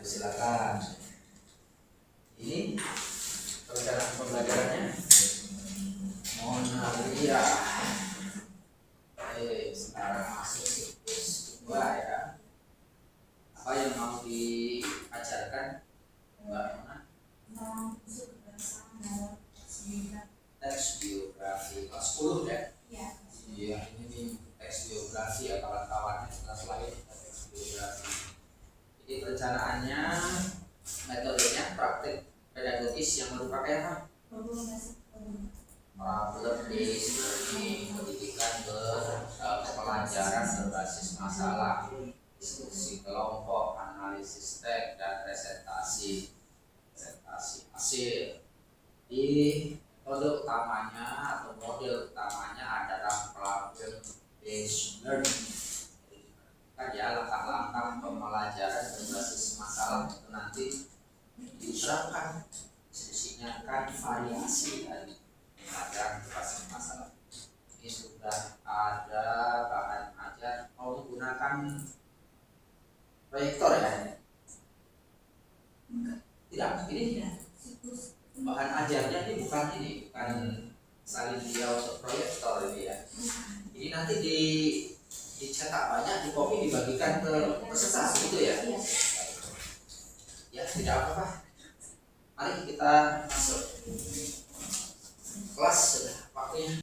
silakan. Ini perencanaan pembelajarannya. Mona Lia. Sekarang masuk siklus 2 ya. Apa yang mau diajarkan Mbak Mona? Teks biografi kelas 10 ya? Iya, ini teks biografi ya kawan-kawan, kelas lain teks biografi. Jadi perencanaannya, metodenya praktik pedagogis yang merupakan apa? Problem based learning, pendidikan pembelajaran berbasis masalah, diskusi kelompok, analisis teks dan presentasi hasil. Di metode utamanya atau model utamanya adalah problem based learning. Kan ya, langkah-langkah pembelajaran berbasis masalah itu nanti diterapkan, diskusinya kan variasi dari pembelajaran berbasis masalah. Ini sudah ada bahan ajar, mau menggunakan proyektor ya? Tidak, ini bahan ajarnya ini bukan salin dia untuk proyektor ini ya. Ini nanti dicetak banyak, di copy, dibagikan ke peserta gitu ya. Ya, tidak apa-apa. Mari kita masuk kelas, sudah waktunya.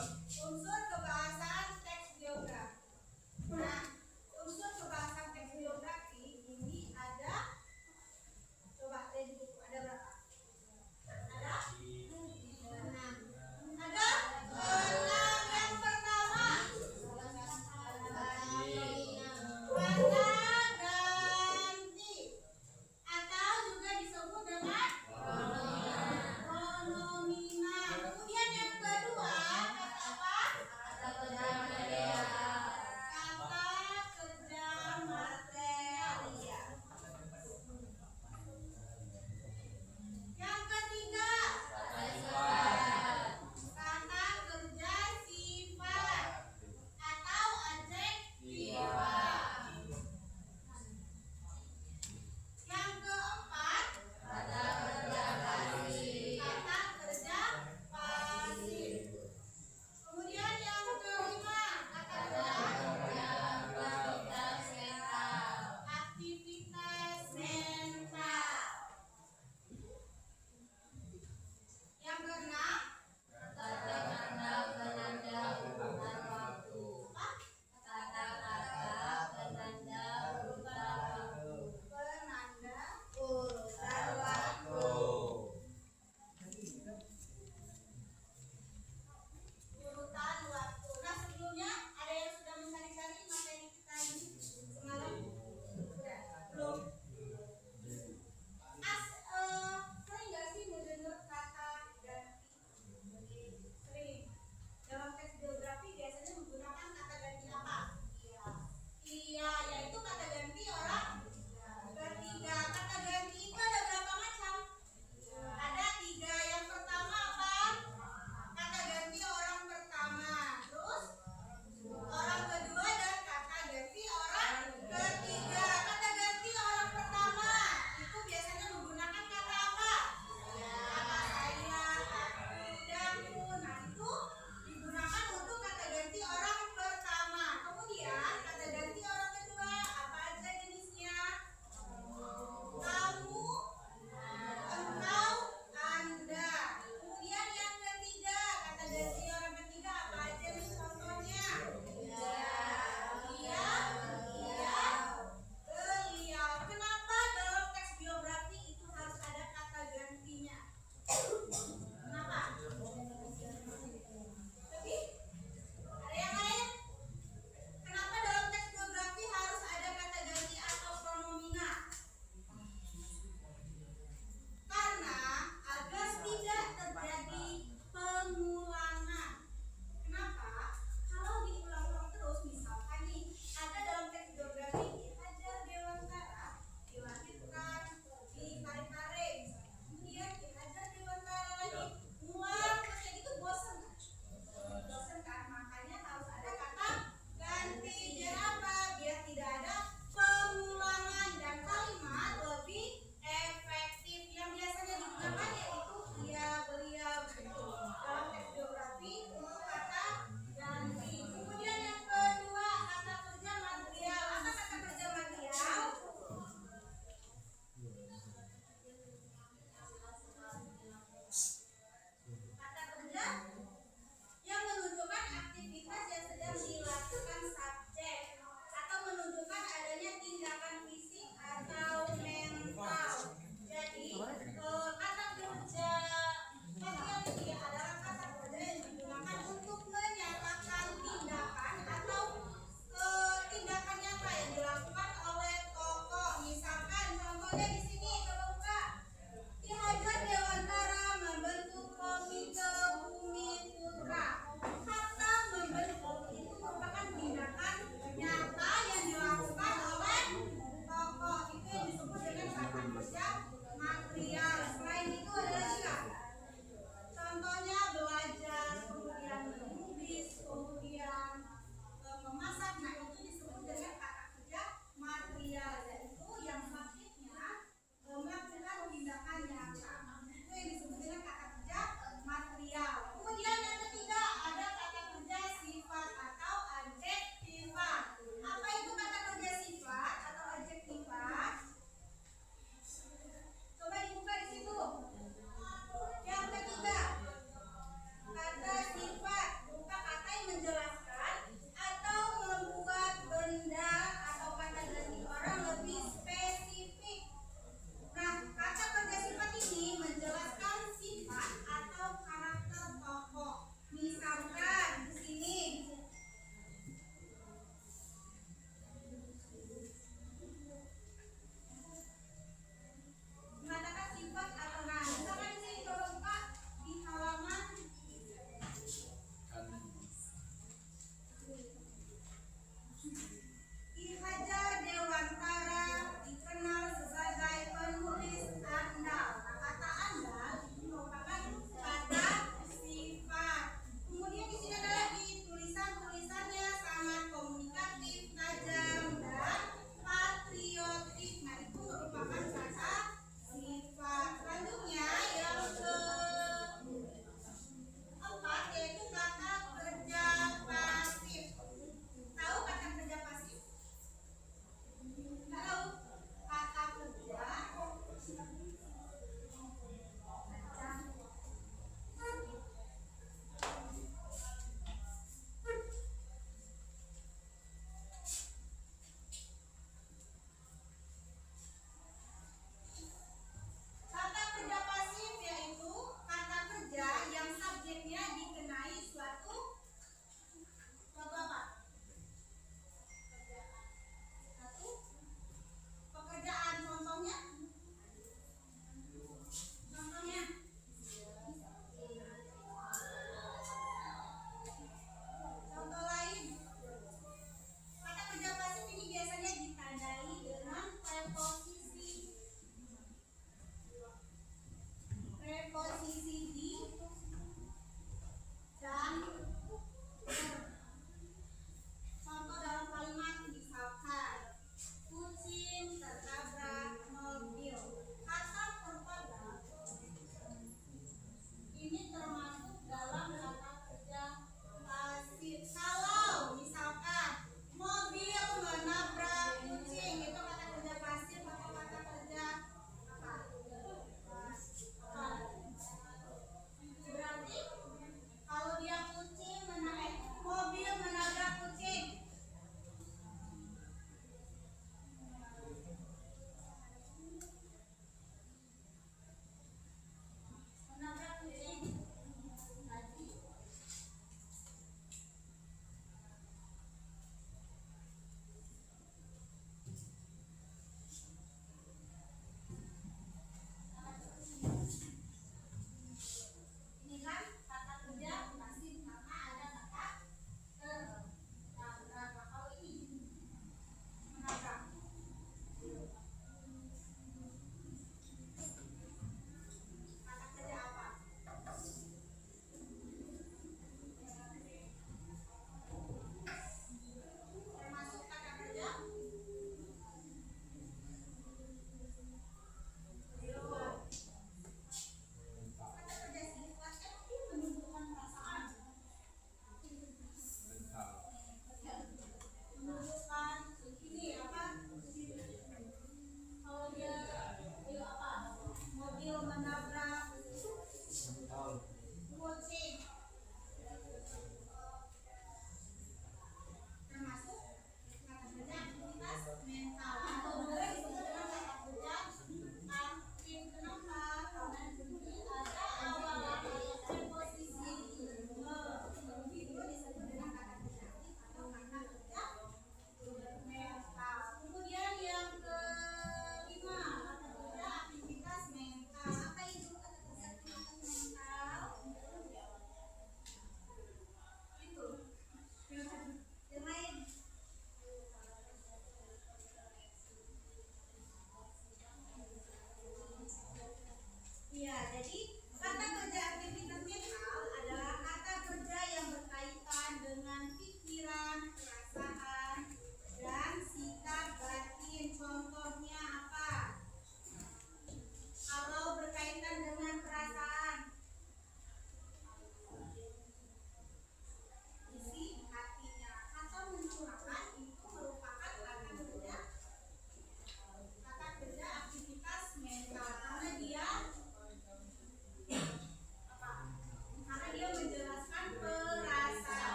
Unsur kebahasaan teks biografi. Nah, unsur kebahasaan teks biografi ini ada, coba lihat di buku, ada berapa? Ada? Enam. Ada? Enam. Yang pertama, kata ganti atau juga disebut dengan pronomina. Kemudian yang kedua, kata apa?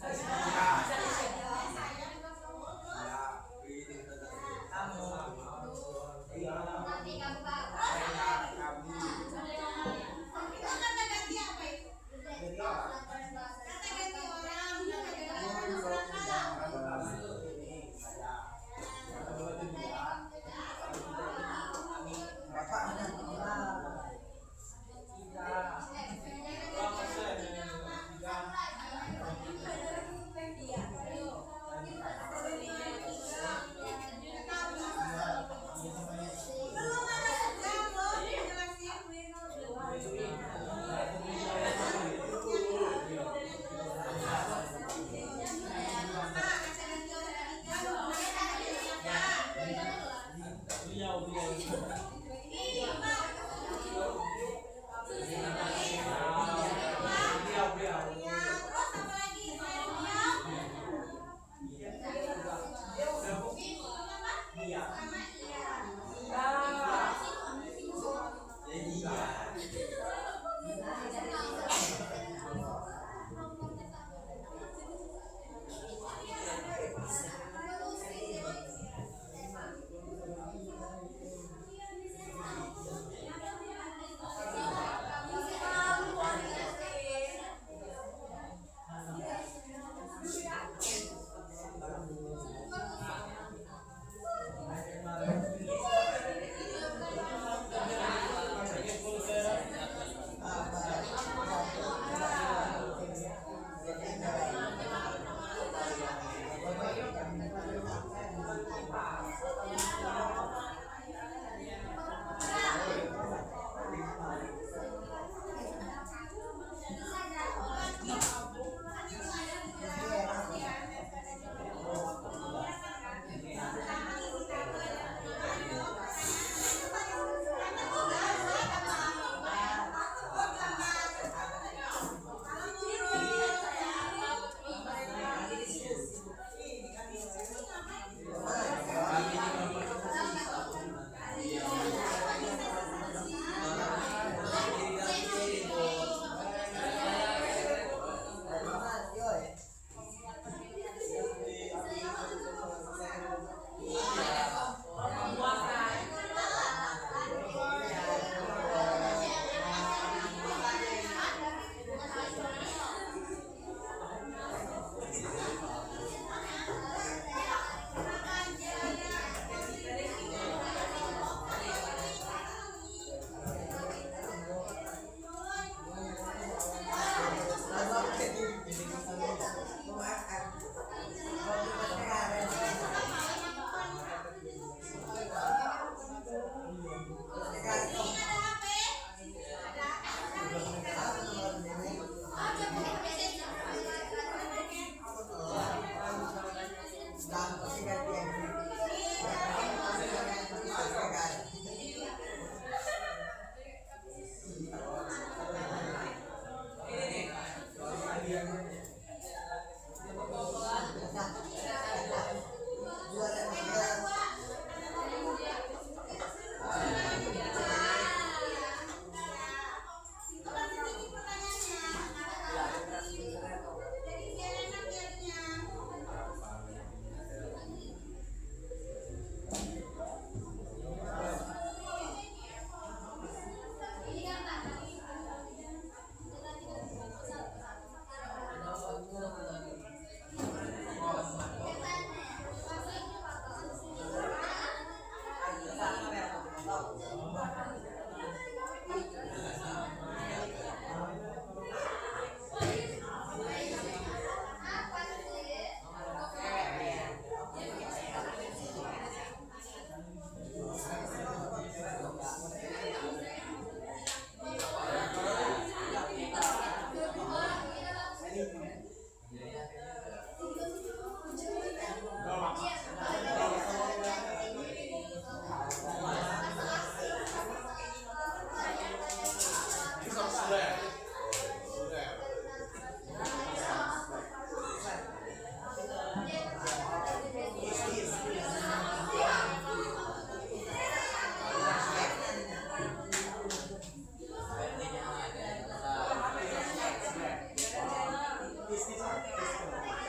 Itu kata ganti apa itu? Kata ganti orang, surat kalam. Belum ada sudah belum dijelasin. Bisnis.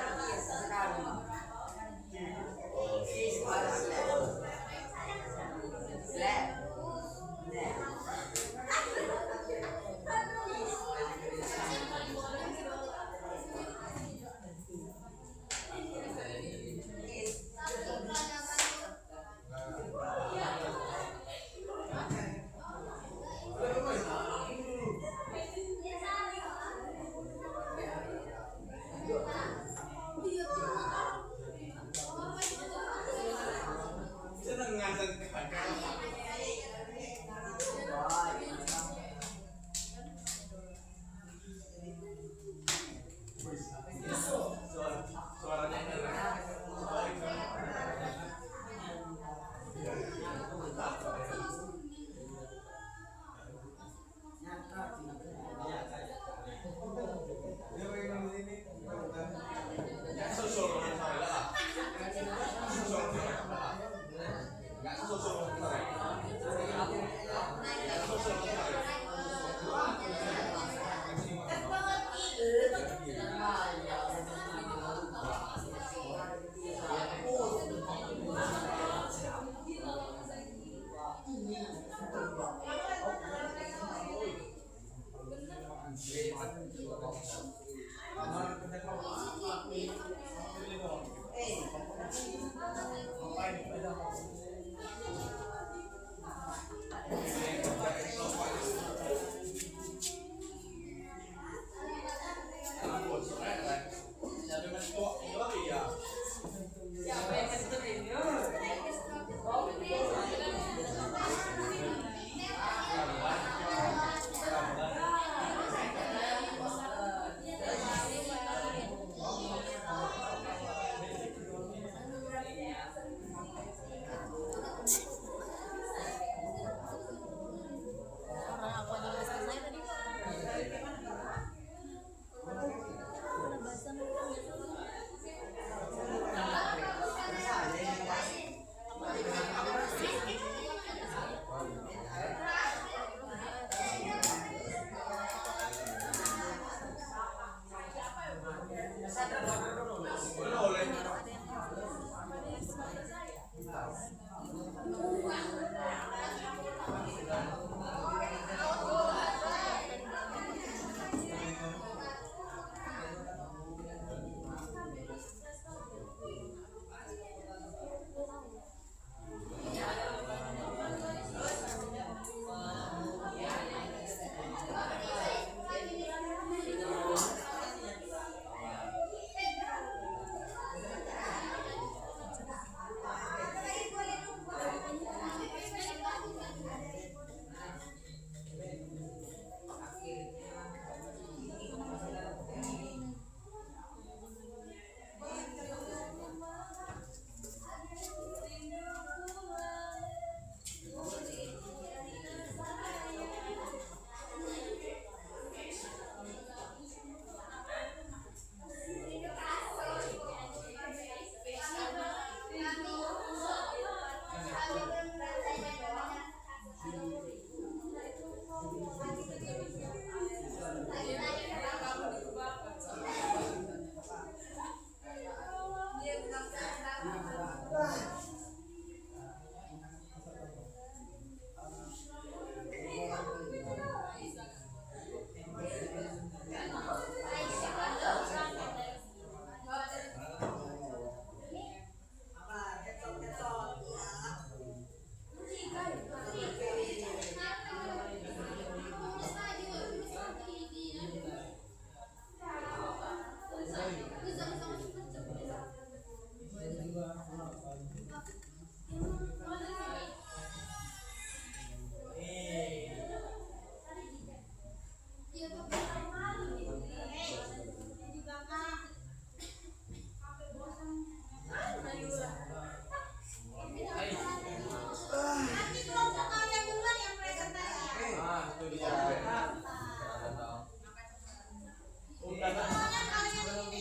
Nanti kelompok kalian duluan yang presentasi. Itu dia. Soalnya kalian ini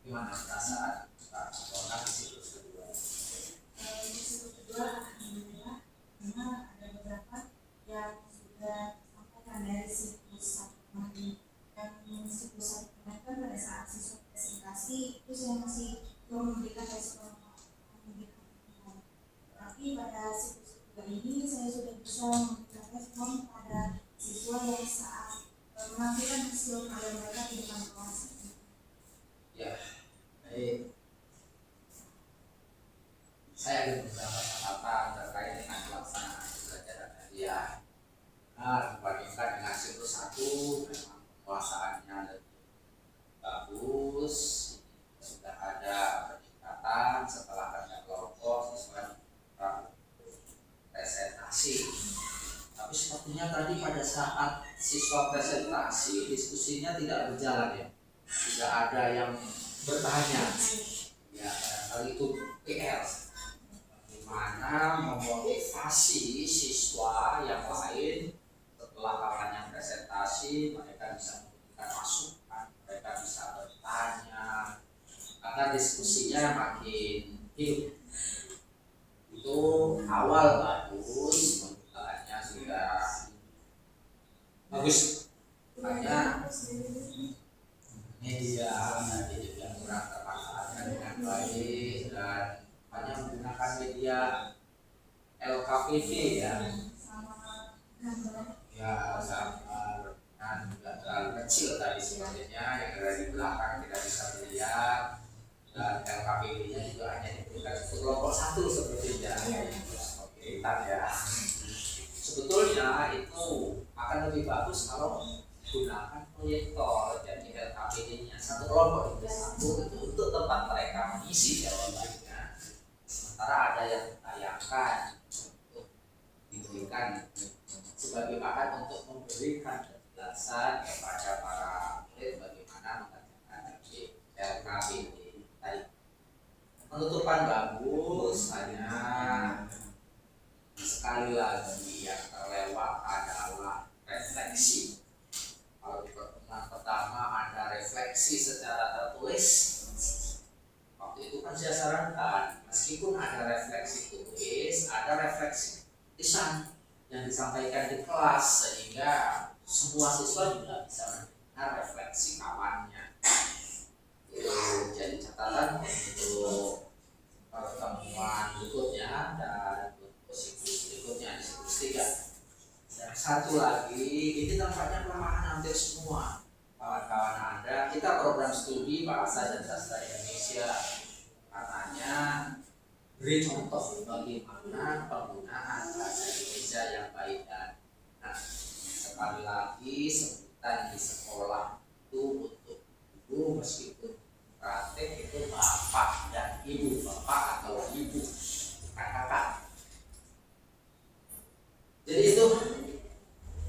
Gimana perasaan Pak Bona di siklus kedua? Di siklus kedua alhamdulillah karena ada beberapa yang sudah sampaikan dari siklus satu kemarin. Dan siklus satu kemarin kan pada saat siswa presentasi itu saya masih belum memberikan respon, tapi pada siklus kedua ini saya sudah bisa memberikan respon pada siswa yang saat menampilkan hasil karya mereka di depan kelas. Ya, baik. Saya ada beberapa catatan terkait dengan pelaksanaan pembelajaran harian. Nah, dibandingkan dengan siklus 1, memang penguasaannya lebih bagus. Sudah ada peningkatan setelah kerja kelompok sesuai presentasi. Tapi sepertinya tadi pada saat siswa presentasi diskusinya tidak berjalan ya, tidak ada yang bertanya. Ya, hal itu PR. Bagaimana memotivasi siswa yang lain setelah kawannya presentasi, mereka bisa memberikan masukan, mereka bisa bertanya, agar diskusinya makin hidup. Itu awal bagus, pembukaannya sudah bagus. Hanya media tadi juga kurang termanfaatkan dengan baik dan hanya menggunakan media LKPD ya. Ya, sama dan juga terlalu kecil tadi sepertinya yang ada di belakang tidak bisa dilihat, dan LKPD-nya juga hanya diberikan untuk kelompok 1 sepertinya. Seperti ya. Sebetulnya itu akan lebih bagus kalau gunakan proyektor, jadi LKPD-nya satu kelompok itu satu itu untuk tempat mereka mengisi jawabannya. Sementara ada yang ditayangkan untuk diberikan sebagai bahan untuk memberikan penjelasan kepada para murid bagaimana mengerjakan LKPD tadi. Penutupan bagus, hanya sekali lagi yang terlewat adalah refleksi. Kalau di pertemuan pertama ada refleksi secara tertulis, waktu itu kan saya sarankan meskipun ada refleksi tulis, ada refleksi tulisan yang disampaikan di kelas sehingga semua siswa juga bisa mendengar refleksi kawannya. Itu jadi catatan untuk pertemuan berikutnya dan siklus berikutnya di siklus 3. Dan satu lagi, ini tampaknya kelemahan hampir semua kawan-kawan Anda. Kita program studi bahasa dan sastra Indonesia, katanya beri contoh bagaimana penggunaan bahasa Indonesia yang baik dan benar. Sekali lagi, sebutan di sekolah itu untuk ibu, meskipun praktek itu bapak dan ibu, bapak atau ibu, kakak. Jadi itu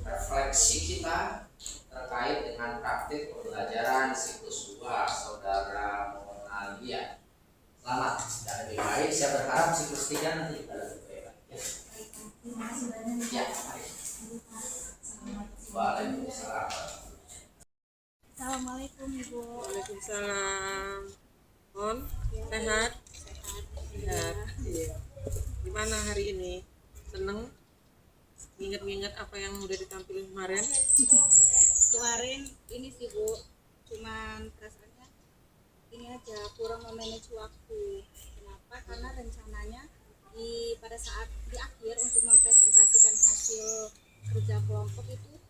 refleksi kita terkait dengan praktik pembelajaran siklus 2 saudara Monalia. Selamat dan lebih baik. Saya berharap siklus 3 nanti juga lebih baik. Terima kasih banyak. Ya, mari. Waalaikumsalam. Assalamualaikum Ibu. Waalaikumsalam. Mon, sehat? Sehat. Iya. Gimana hari ini? Seneng? Ingat-ingat apa yang udah ditampilkan kemarin? Kemarin ini sih Bu, cuman perasaannya ini aja kurang memanage waktu. Kenapa? Karena rencananya pada saat di akhir untuk mempresentasikan hasil kerja kelompok itu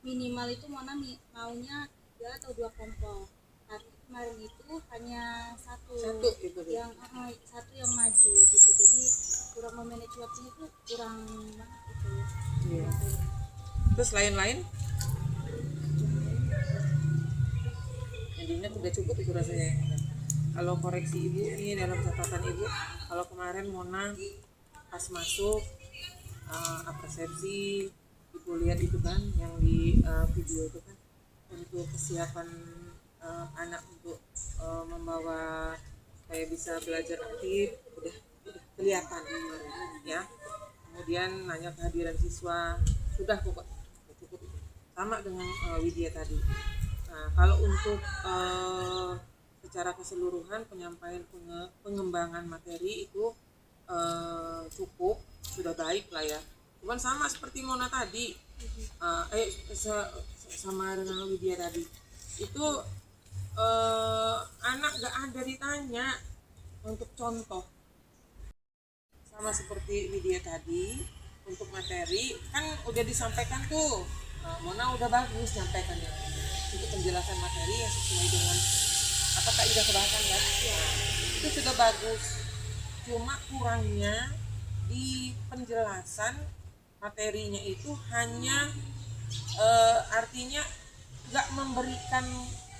minimal itu maunya 3 atau 2 kelompok. Tapi kemarin itu hanya satu itu deh. yang satu yang maju gitu. Jadi kurang memanage waktunya itu kurang banget gitu. Iya. Terus lain-lain? Yang diingat udah cukup itu rasanya. Kalau koreksi ibu ini dalam catatan ibu, kalau kemarin Mona pas masuk persepsi ibu lihat itu kan yang di video itu kan untuk kesiapan anak untuk membawa supaya bisa belajar aktif udah kelihatan ya. Kemudian nanya kehadiran siswa sudah pokoknya cukup sama dengan Widya tadi. Nah kalau untuk secara keseluruhan penyampaian pengembangan materi itu cukup, sudah baik lah ya. Cuman sama seperti Mona tadi, sama dengan Widya tadi, itu anak gak ada ditanya untuk contoh. Sama seperti Widya tadi, untuk materi kan udah disampaikan tuh. Mona udah bagus nyampaikannya untuk penjelasan materi yang sesuai dengan apa kaidah kebahasaan ya. Itu sudah bagus. Cuma kurangnya di penjelasan materinya itu hanya artinya nggak memberikan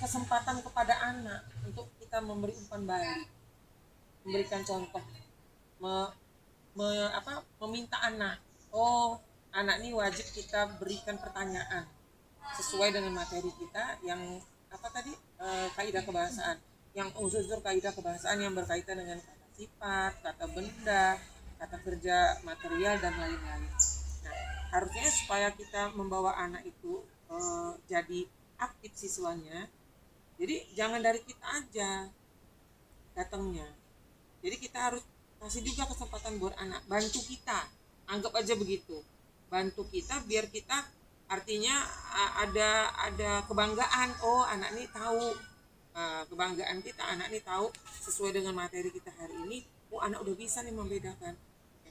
kesempatan kepada anak untuk kita memberi umpan balik, memberikan contoh, meminta anak, anak ini wajib kita berikan pertanyaan sesuai dengan materi kita yang kaidah kebahasaan, yang unsur kaidah kebahasaan yang berkaitan dengan kata sifat, kata benda, kata kerja material dan lain-lain. Nah, harusnya supaya kita membawa anak itu jadi aktif siswanya, jadi jangan dari kita aja datangnya, jadi kita harus kasih juga kesempatan buat anak, bantu kita, anggap aja begitu, bantu kita biar kita artinya ada kebanggaan, anak ini tahu, kebanggaan kita, anak ini tahu sesuai dengan materi kita hari ini, anak udah bisa nih membedakan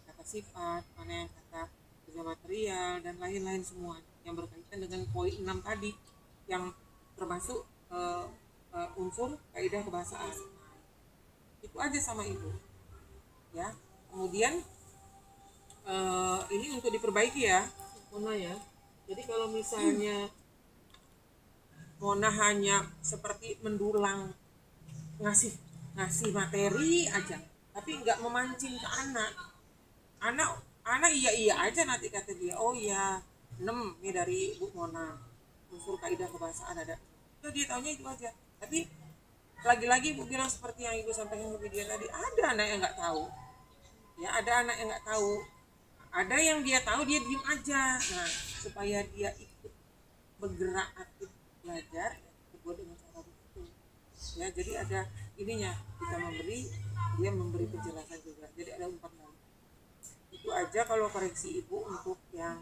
kata sifat, mana yang kata kerja material dan lain-lain semua yang berkaitan dengan poin 6 tadi yang termasuk unsur kaidah kebahasaan. Itu aja sama ibu ya. Kemudian ini untuk diperbaiki ya Mona ya. Jadi kalau misalnya Mona hanya seperti mendulang ngasih materi aja tapi nggak memancing ke anak iya aja, nanti kata dia iya 6 nih dari Bu Mona unsur kaidah kebahasaan ada, itu dia taunya itu aja. Tapi lagi-lagi Ibu bilang seperti yang Ibu sampaikan ke dia tadi, ada anak yang nggak tahu ya, ada anak yang nggak tahu, ada yang dia tahu dia diem aja. Nah, supaya dia ikut bergerak aktif belajar ya, buat dengan cara begitu ya. Jadi ada ininya, kita dia memberi penjelasan juga, jadi ada umpan balik. Itu aja kalau koreksi Ibu untuk yang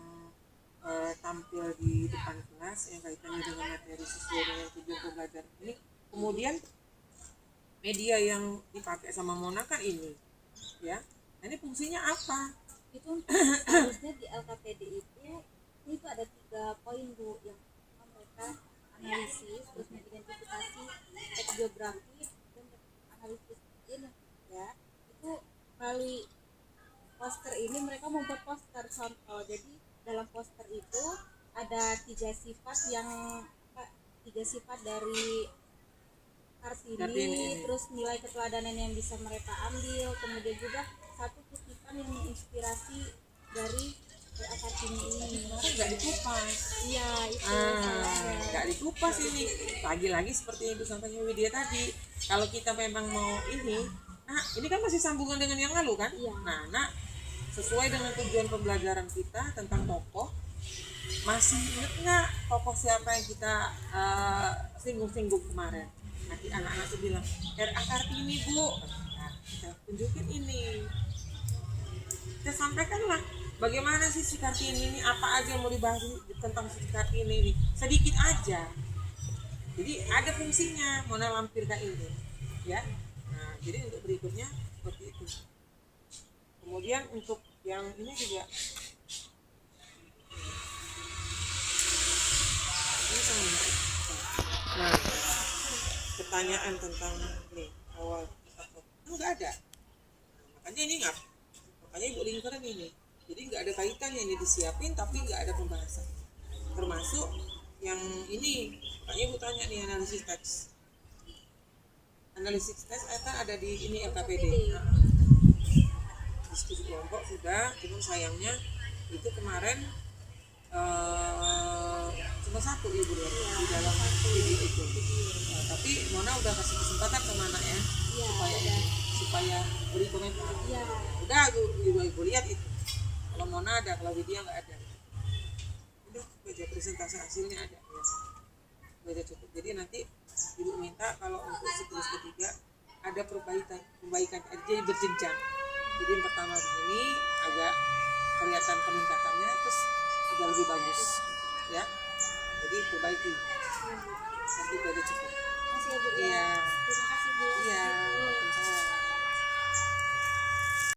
tampil di depan kelas yang kaitannya dengan materi sesuai dengan tujuan pembelajaran ini. Kemudian media yang dipakai sama Mona kan ini ya, nah, ini fungsinya apa? Itu harusnya di LKPD itu ada 3 poin Bu, yang mereka analisis, terus mengidentifikasi teks geografis dan analisis ini ya. Itu melalui poster ini mereka membuat poster contoh. Jadi dalam poster itu ada 3 sifat dari Kartini, terus nilai keteladanan yang bisa mereka ambil, kemudian juga 1 kutipan yang menginspirasi dari Kartini ini. Nggak dikupas. Iya, itu nggak dikupas ini. Lagi-lagi seperti yang Ibu sampaikan Widya tadi, kalau kita memang mau ini kan masih sambungan dengan yang lalu kan? Iya. Nah, sesuai dengan tujuan pembelajaran kita tentang tokoh, masih ingat nggak tokoh siapa yang kita singgung-singgung kemarin? Nanti anak-anak tuh bilang R.A. Kartini Bu, nah, kita tunjukin ini, kita sampaikanlah bagaimana sih si Kartini ini, apa aja yang mau dibahas tentang si Kartini ini, sedikit aja. Jadi ada fungsinya, Mona lampirkan ini ya. Nah, jadi untuk berikutnya seperti itu. Kemudian untuk yang ini juga ini sama. Nah, pertanyaan tentang nih awal nggak ada, makanya ini makanya Ibu lingkaran ini, jadi nggak ada kaitannya, ini disiapin tapi nggak ada pembahasan, termasuk yang ini. Makanya Ibu tanya nih analisis teks kan ada di ini LKPD. Diskusi kelompok sudah, cuma sayangnya itu kemarin cuma 1 Ibu lihat di dalam video itu. Tapi Mona udah kasih kesempatan sama anak ya, supaya beri komentar. Udah Ibu lihat itu. Kalau Mona ada, kalau Widya nggak ada. Udah baca presentasi hasilnya ada ya. Baca cukup. Jadi nanti Ibu minta kalau untuk siklus ketiga ada perbaikan jadi berjenjang. Jadi yang pertama begini agak kelihatan peningkatannya, terus udah lebih bagus ya. Jadi perbaiki. Nanti udah cukup. Masih ya Bu ya. Iya.